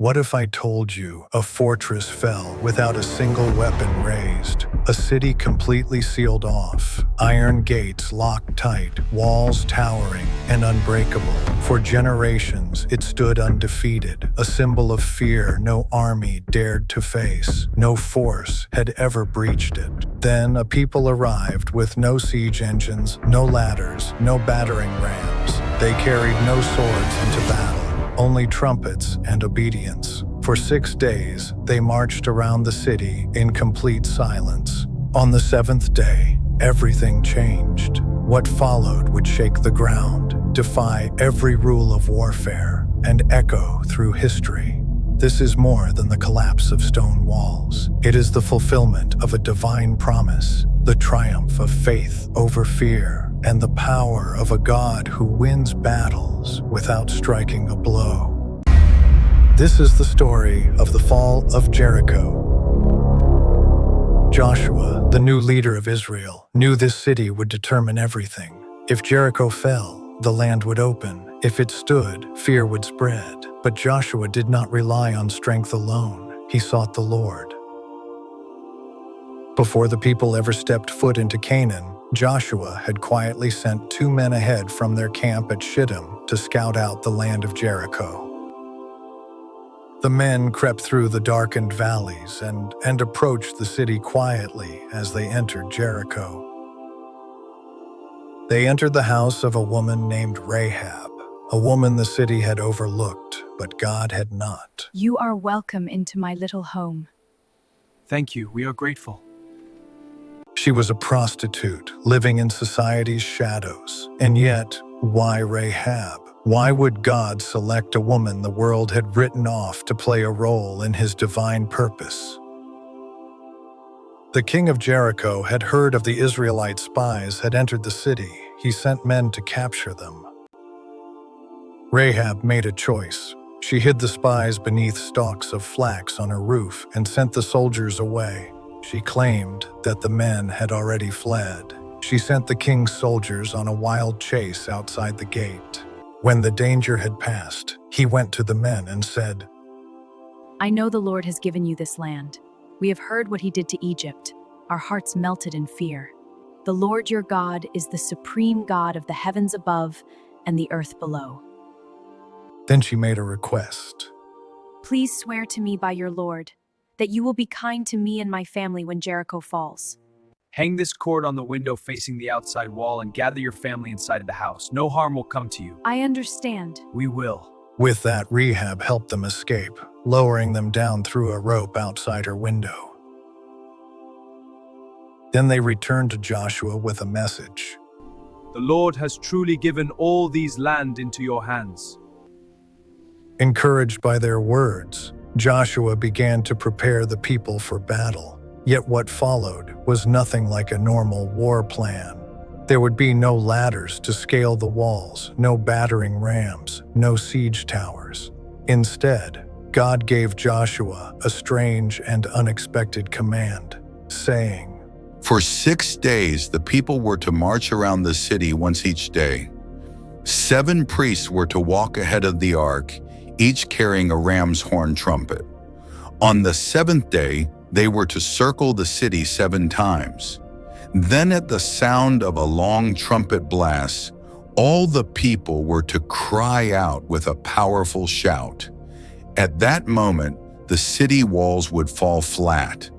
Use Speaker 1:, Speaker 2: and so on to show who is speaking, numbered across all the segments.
Speaker 1: What if I told you a fortress fell without a single weapon raised? A city completely sealed off, iron gates locked tight, walls towering and unbreakable. For generations, it stood undefeated, a symbol of fear no army dared to face. No force had ever breached it. Then a people arrived with no siege engines, no ladders, no battering rams. They carried no swords into battle, only trumpets and obedience. For 6 days, they marched around the city in complete silence. On the 7th day, everything changed. What followed would shake the ground, defy every rule of warfare, and echo through history. This is more than the collapse of stone walls. It is the fulfillment of a divine promise, the triumph of faith over fear, and the power of a God who wins battles without striking a blow. This is the story of the fall of Jericho. Joshua, the new leader of Israel, knew this city would determine everything. If Jericho fell, the land would open. If it stood, fear would spread. But Joshua did not rely on strength alone. He sought the Lord. Before the people ever stepped foot into Canaan, Joshua had quietly sent 2 men ahead from their camp at Shittim to scout out the land of Jericho. The men crept through the darkened valleys and approached the city quietly as they entered Jericho. They entered the house of a woman named Rahab, a woman the city had overlooked, but God had not.
Speaker 2: You are welcome into my little home.
Speaker 3: Thank you, we are grateful.
Speaker 1: She was a prostitute, living in society's shadows. And yet, why Rahab? Why would God select a woman the world had written off to play a role in his divine purpose? The king of Jericho had heard of the Israelite spies had entered the city. He sent men to capture them. Rahab made a choice. She hid the spies beneath stalks of flax on her roof and sent the soldiers away. She claimed that the men had already fled. She sent the king's soldiers on a wild chase outside the gate. When the danger had passed, he went to the men and said,
Speaker 2: I know the Lord has given you this land. We have heard what he did to Egypt. Our hearts melted in fear. The Lord your God is the supreme God of the heavens above and the earth below.
Speaker 1: Then she made a request.
Speaker 2: Please swear to me by your Lord that you will be kind to me and my family when Jericho falls.
Speaker 3: Hang this cord on the window facing the outside wall and gather your family inside the house. No harm will come to you.
Speaker 2: I understand.
Speaker 3: We will.
Speaker 1: With that, Rahab helped them escape, lowering them down through a rope outside her window. Then they returned to Joshua with a message.
Speaker 3: The Lord has truly given all these land into your hands.
Speaker 1: Encouraged by their words, Joshua began to prepare the people for battle. Yet what followed was nothing like a normal war plan. There would be no ladders to scale the walls, no battering rams, no siege towers. Instead, God gave Joshua a strange and unexpected command, saying,
Speaker 4: For 6 days the people were to march around the city once each day. 7 priests were to walk ahead of the ark, each carrying a ram's horn trumpet. On the 7th day, they were to circle the city 7 times. Then at the sound of a long trumpet blast, all the people were to cry out with a powerful shout. At that moment, the city walls would fall flat.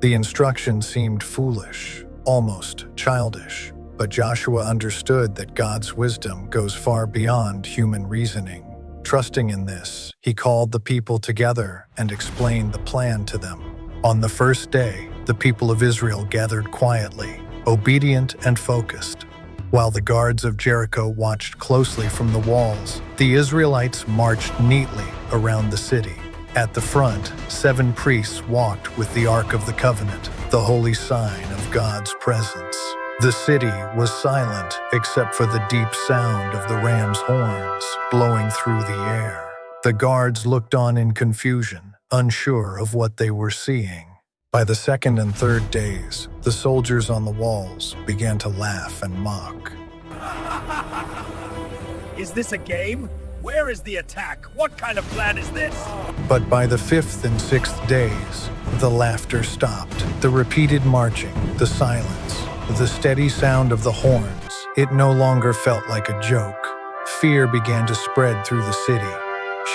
Speaker 1: The instruction seemed foolish, almost childish, but Joshua understood that God's wisdom goes far beyond human reasoning. Trusting in this, he called the people together and explained the plan to them. On the first day, the people of Israel gathered quietly, obedient and focused. While the guards of Jericho watched closely from the walls, the Israelites marched neatly around the city. At the front, 7 priests walked with the Ark of the Covenant, the holy sign of God's presence. The city was silent except for the deep sound of the ram's horns blowing through the air. The guards looked on in confusion, unsure of what they were seeing. By the 2nd and 3rd days, the soldiers on the walls began to laugh and mock.
Speaker 3: Is this a game? Where is the attack? What kind of plan is this?
Speaker 1: But by the 5th and 6th days, the laughter stopped. The repeated marching, the silence, the steady sound of the horns. It no longer felt like a joke. Fear began to spread through the city.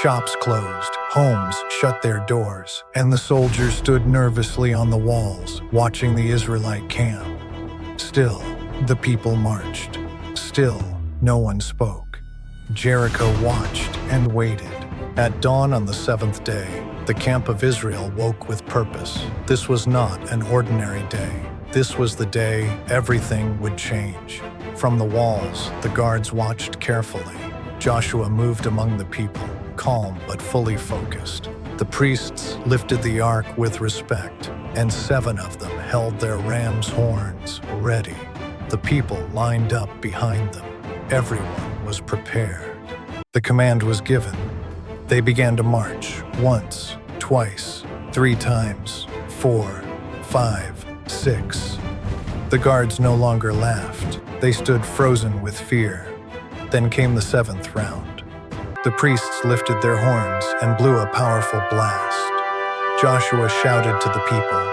Speaker 1: Shops closed, homes shut their doors, and the soldiers stood nervously on the walls, watching the Israelite camp. Still, the people marched. Still, no one spoke. Jericho watched and waited. At dawn on the 7th day, the camp of Israel woke with purpose. This was not an ordinary day. This was the day everything would change. From the walls, the guards watched carefully. Joshua moved among the people, calm but fully focused. The priests lifted the ark with respect, and 7 of them held their ram's horns ready. The people lined up behind them. Everyone was prepared. The command was given. They began to march once, twice, 3 times, 4, 5, 6. The guards no longer laughed. They stood frozen with fear. Then came the 7th round. The priests lifted their horns and blew a powerful blast. Joshua shouted to the people,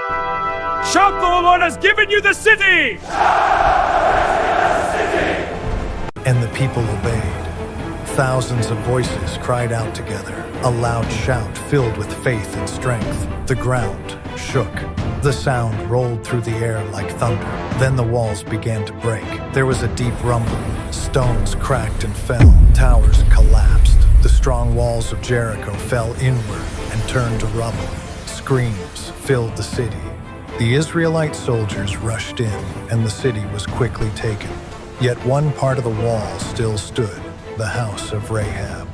Speaker 3: Shout, the Lord has given you the city!
Speaker 1: and the people obeyed. Thousands of voices cried out together, a loud shout filled with faith and strength. The ground shook. The sound rolled through the air like thunder. Then the walls began to break. There was a deep rumble. Stones cracked and fell. Towers collapsed. The strong walls of Jericho fell inward and turned to rubble. Screams filled the city. The Israelite soldiers rushed in, and the city was quickly taken. Yet one part of the wall still stood, the house of Rahab.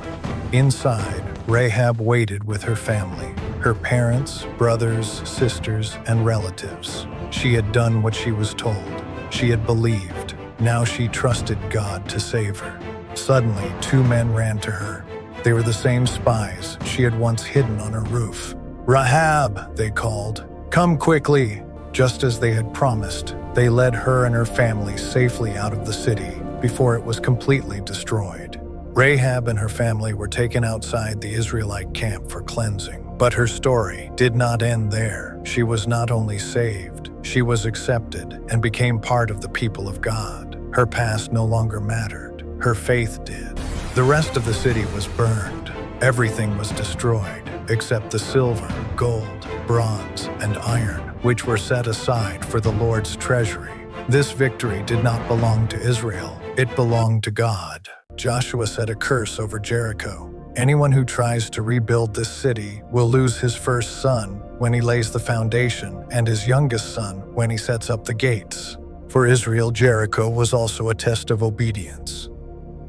Speaker 1: Inside, Rahab waited with her family, her parents, brothers, sisters, and relatives. She had done what she was told. She had believed. Now she trusted God to save her. Suddenly, 2 men ran to her. They were the same spies she had once hidden on her roof. "Rahab," they called. "Come quickly." Just as they had promised, they led her and her family safely out of the city before it was completely destroyed. Rahab and her family were taken outside the Israelite camp for cleansing. But her story did not end there. She was not only saved, she was accepted and became part of the people of God. Her past no longer mattered. Her faith did. The rest of the city was burned. Everything was destroyed except the silver, gold, bronze, and iron, which were set aside for the Lord's treasury. This victory did not belong to Israel. It belonged to God. Joshua set a curse over Jericho. Anyone who tries to rebuild this city will lose his first son when he lays the foundation and his youngest son when he sets up the gates. For Israel, Jericho was also a test of obedience.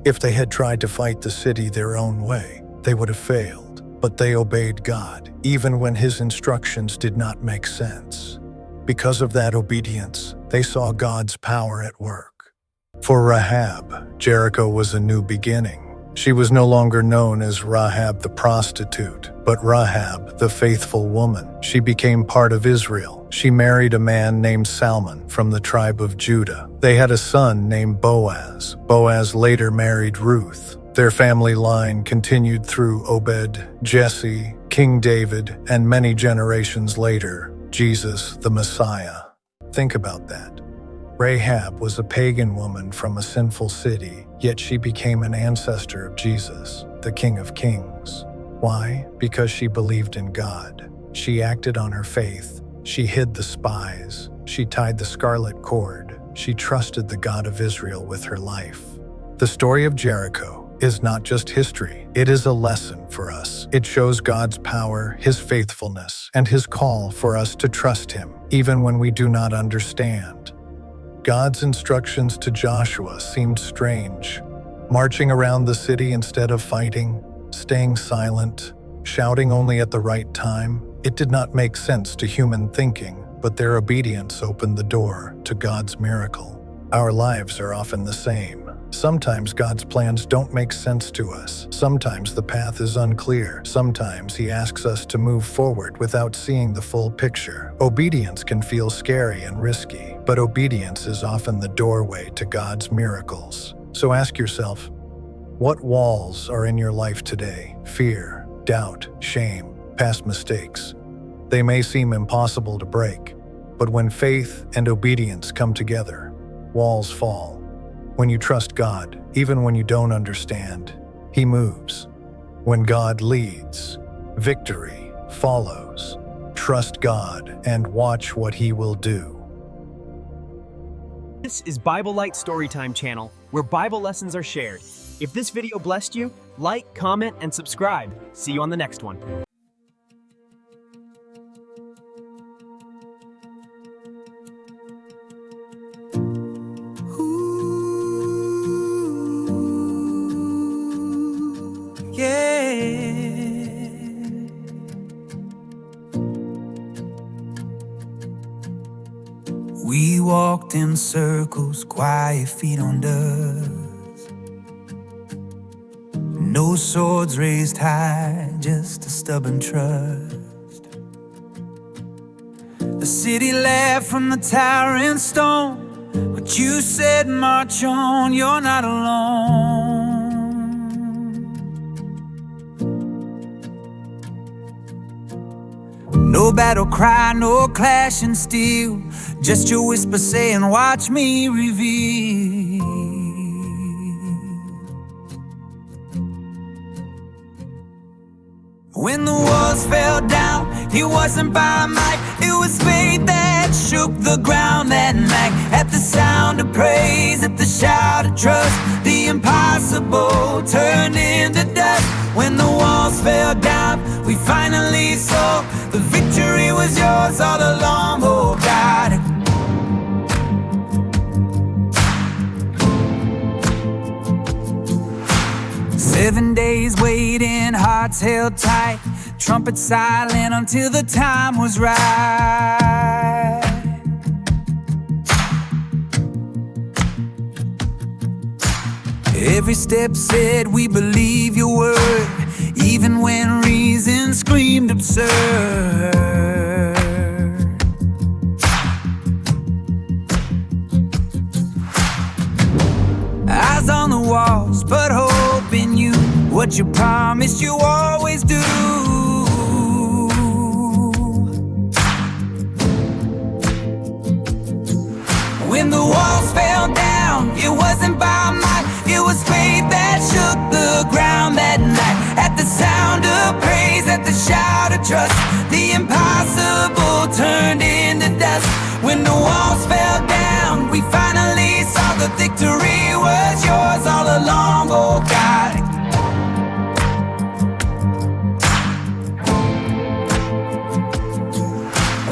Speaker 1: If they had tried to fight the city their own way, they would have failed. But they obeyed God, even when His instructions did not make sense. Because of that obedience, they saw God's power at work. For Rahab, Jericho was a new beginning. She was no longer known as Rahab the prostitute, but Rahab the faithful woman. She became part of Israel. She married a man named Salmon from the tribe of Judah. They had a son named Boaz. Boaz later married Ruth. Their family line continued through Obed, Jesse, King David, and many generations later, Jesus the Messiah. Think about that. Rahab was a pagan woman from a sinful city, yet she became an ancestor of Jesus, the King of Kings. Why? Because she believed in God. She acted on her faith. She hid the spies. She tied the scarlet cord. She trusted the God of Israel with her life. The story of Jericho is not just history, it is a lesson for us. It shows God's power, His faithfulness, and His call for us to trust Him, even when we do not understand. God's instructions to Joshua seemed strange. Marching around the city instead of fighting, staying silent, shouting only at the right time. It did not make sense to human thinking, but their obedience opened the door to God's miracle. Our lives are often the same. Sometimes God's plans don't make sense to us. Sometimes the path is unclear. Sometimes He asks us to move forward without seeing the full picture. Obedience can feel scary and risky, but obedience is often the doorway to God's miracles. So ask yourself, What walls are in your life today? Fear, doubt, shame, past mistakes. They may seem impossible to break, but when faith and obedience come together, walls fall. When you trust God, even when you don't understand, He moves. When God leads, victory follows. Trust God and watch what He will do.
Speaker 5: This is Bible Light Storytime channel, where Bible lessons are shared. If this video blessed you, like, comment, and subscribe. See you on the next one.
Speaker 6: We walked in circles, quiet feet on dust. No swords raised high, just a stubborn trust. The city laughed from the towering stone, but you said, march on, you're not alone. No battle cry, no clashing steel, just your whisper saying, watch me reveal. When the walls fell down, it wasn't by might, it was faith that shook the ground that night. At the sound of praise, at the shout of trust, the impossible turned into dust. When the walls fell down, we finally saw the victory was yours all along, oh God. 7 days waiting, hearts held tight, trumpet silent until the time was right. Every step said, we believe your word, even when reason screamed absurd. Eyes on the walls, but hope in you. What you promised, you always do. When the walls fell down, it wasn't by might, it was faith that shook the ground that night. At the sound of praise, at the shout of trust, the impossible turned into dust. When the walls fell down, we finally saw the victory was yours all along, oh God.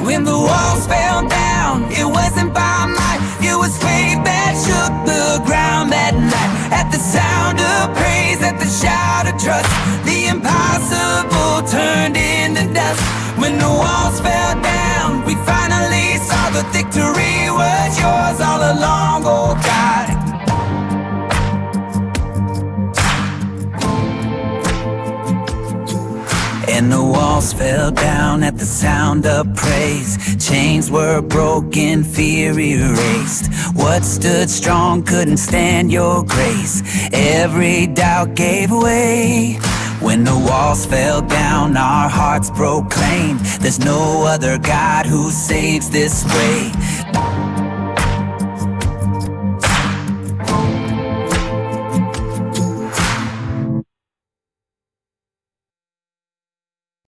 Speaker 6: When the walls fell down, it wasn't by might, it was faith that shook the ground that night. At the sound of praise, at the shout of trust, the impossible turned into dust. When the walls fell down, we finally saw the victory was yours all along, oh God. And the walls fell down at the sound of praise. Chains were broken, fear erased. What stood strong couldn't stand your grace. Every doubt gave way. When the walls fell down, our hearts proclaimed, there's no other God who saves this way.